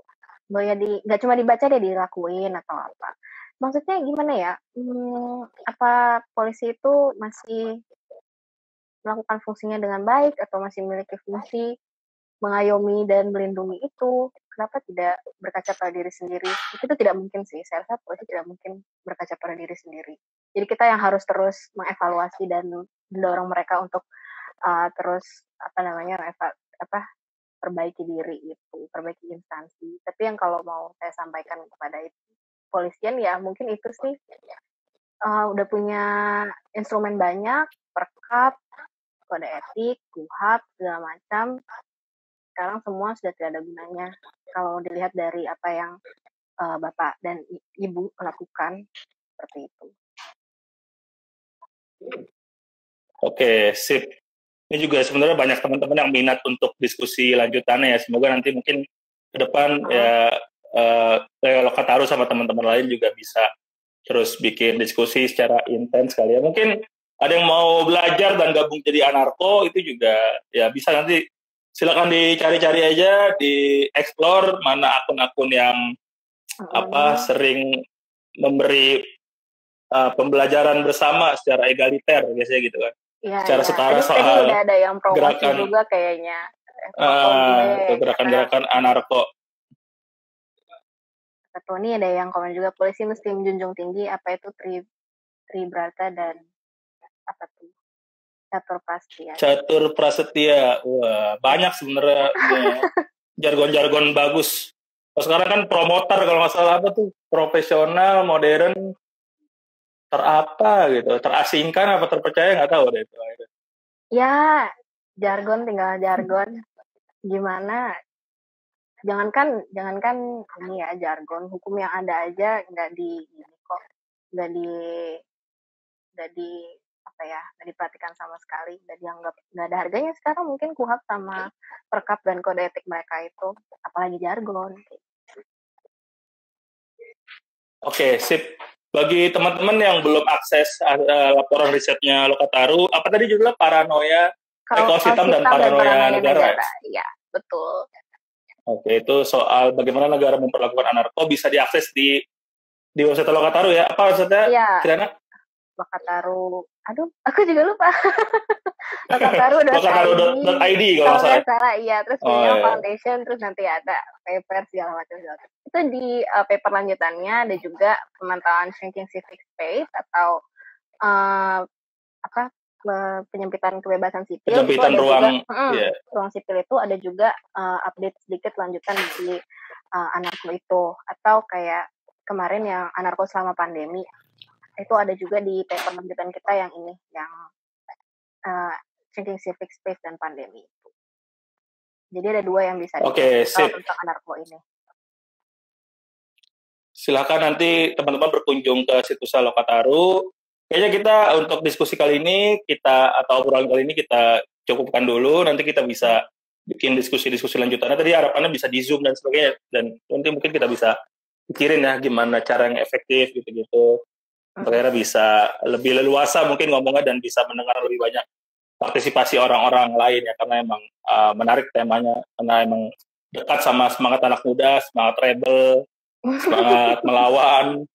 Mbok ya nggak cuma dibaca deh, dilakuin atau apa. Maksudnya gimana ya? Apa polisi itu masih melakukan fungsinya dengan baik atau masih memiliki fungsi mengayomi dan melindungi itu? Kenapa tidak berkaca pada diri sendiri? Itu tidak mungkin sih. Saya rasa polisi tidak mungkin berkaca pada diri sendiri. Jadi kita yang harus terus mengevaluasi dan mendorong mereka untuk terus perbaiki diri itu, perbaiki instansi. Tapi yang kalau mau saya sampaikan kepada polisian ya mungkin itu sih, udah punya instrumen banyak, perkap, kode etik, KUHAP, segala macam. Sekarang semua sudah tidak ada gunanya kalau dilihat dari apa yang Bapak dan Ibu lakukan, seperti itu.
Oke, sip. Ini juga sebenarnya banyak teman-teman yang minat untuk diskusi lanjutannya ya. Semoga nanti mungkin ke depan Lokataru sama teman-teman lain juga bisa terus bikin diskusi secara intens kali ya. Mungkin ada yang mau belajar dan gabung jadi anarko, itu juga ya bisa, nanti silakan dicari-cari aja, di explore mana akun-akun yang sering memberi pembelajaran bersama secara egaliter biasanya gitu kan.
Ya,
secara setara soal
udah ada yang promosi gerakan juga kayaknya.
Gerakan-gerakan anarko.
Atau ini ada yang komen juga, polisi mesti menjunjung tinggi apa itu Tribrata dan apa tuh Catur Prasetya.
Wah, banyak sebenarnya jargon-jargon bagus. Kalau sekarang kan promotor kalau nggak salah apa tuh, profesional, modern, terapa gitu, terasingkan apa terpercaya nggak tahu deh itu.
Ya, jargon tinggal jargon. Gimana? Jangankan ini ya jargon, hukum yang ada aja nggak di ini kok, nggak di apa ya, nggak diperhatikan sama sekali, nggak dianggap, nggak ada harganya sekarang mungkin KUHAP sama Perkap dan kode etik mereka itu, apalagi jargon.
Oke, sip. Bagi teman-teman yang belum akses laporan risetnya Lokataru, apa tadi judulnya paranoia kaos hitam dan paranoia negara.
Iya, betul.
Oke, itu soal bagaimana negara memperlakukan anarko bisa diakses di website Lokataru ya. Apa website-nya?
Iya.
Kirana?
Lokataru. Aduh, aku juga lupa.
Lokataru.id kalau nggak
salah. Iya, terus foundation, terus nanti ada paper segala macam. Itu di paper lanjutannya ada juga pemantauan shrinking civic space atau penyempitan kebebasan sipil.
Penyempitan ruang
ruang sipil itu ada juga update sedikit lanjutan di anarko itu, atau kayak kemarin yang anarko selama pandemi itu ada juga di paper lanjutan kita yang ini, yang shrinking civic space dan pandemi itu. Jadi ada dua yang bisa tentang anarko ini.
Silakan nanti teman-teman berkunjung ke situs Lokataru. Kayaknya kita untuk diskusi kali ini atau obrolan kali ini kita cukupkan dulu. Nanti kita bisa bikin diskusi-diskusi lanjutannya. Tadi harapannya bisa di Zoom dan sebagainya. Dan nanti mungkin kita bisa pikirin ya gimana cara yang efektif gitu-gitu. Akhirnya bisa lebih leluasa mungkin ngomongnya dan bisa mendengar lebih banyak partisipasi orang-orang lain ya. Karena emang menarik temanya. Karena emang dekat sama semangat anak muda, semangat rebel, semangat melawan,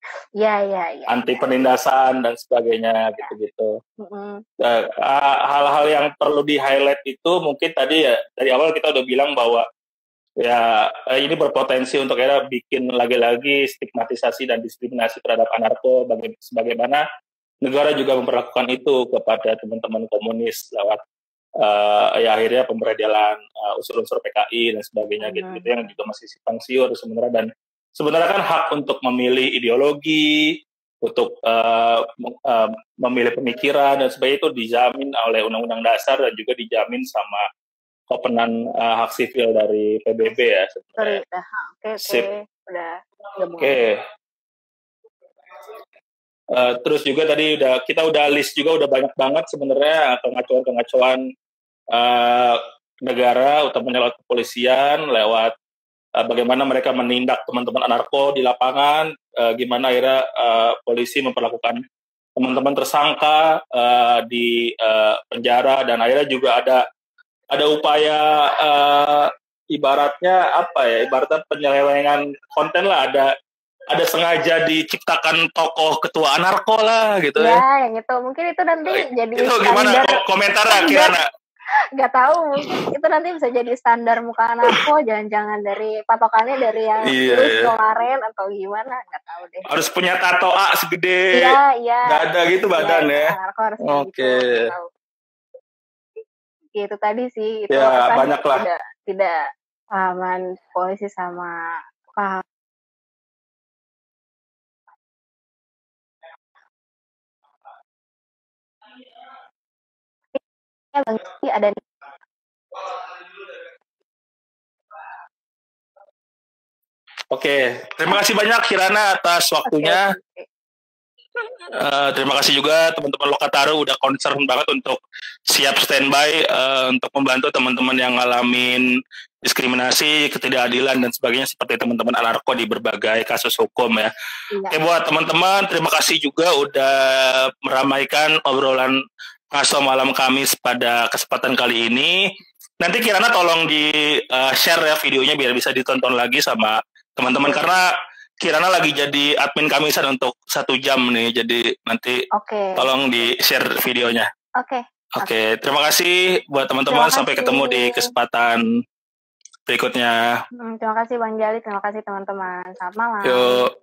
anti penindasan dan sebagainya gitu-gitu. Hal-hal yang perlu di highlight itu mungkin tadi ya dari awal kita udah bilang bahwa ya ini berpotensi untuk era bikin lagi-lagi stigmatisasi dan diskriminasi terhadap anarko, sebagaimana negara juga memperlakukan itu kepada teman-teman komunis lewat ya akhirnya pemberedelan unsur-unsur PKI dan sebagainya gitu-gitu yang juga masih simpang siur sebenarnya. Dan sebenarnya kan hak untuk memilih ideologi, untuk memilih pemikiran dan sebagainya itu dijamin oleh Undang-Undang Dasar dan juga dijamin sama kopenan hak sivil dari PBB ya sebenarnya. Oke. Terus juga tadi kita udah list juga udah banyak banget sebenarnya pengacuan negara, utamanya lewat kepolisian, lewat bagaimana mereka menindak teman-teman anarko di lapangan, gimana akhirnya polisi memperlakukan teman-teman tersangka di penjara, dan akhirnya juga ada upaya ibaratnya penyelewengan konten lah, ada sengaja diciptakan tokoh ketua anarko lah gitu ya.
Ya, yang itu mungkin itu nanti jadi
itu gimana komentarnya Kirana?
Nggak tahu, mungkin itu nanti bisa jadi standar muka anarko, jangan-jangan dari patokannya dari yang kemarin atau gimana, nggak tahu deh.
Harus punya tato A segede dada gitu badan ya.
Anarko harus gitu. Itu tadi sih, itu
banyak lah.
Tidak pahaman polisi sama paham. Ada.
Oke, terima kasih banyak Kirana atas waktunya. Terima kasih juga teman-teman Lokataru udah concern banget untuk siap standby untuk membantu teman-teman yang ngalamin diskriminasi, ketidakadilan dan sebagainya seperti teman-teman anarko di berbagai kasus hukum ya. Oke, buat teman-teman terima kasih juga udah meramaikan obrolan ngaso malam Kamis pada kesempatan kali ini. Nanti Kirana tolong di share ya videonya biar bisa ditonton lagi sama teman-teman, karena Kirana lagi jadi admin Kamisan untuk 1 jam nih, jadi nanti tolong di share videonya. Oke, terima kasih buat teman-teman, sampai ketemu di kesempatan berikutnya.
Terima kasih Bang Jali, terima kasih teman-teman, selamat malam.
Yuk.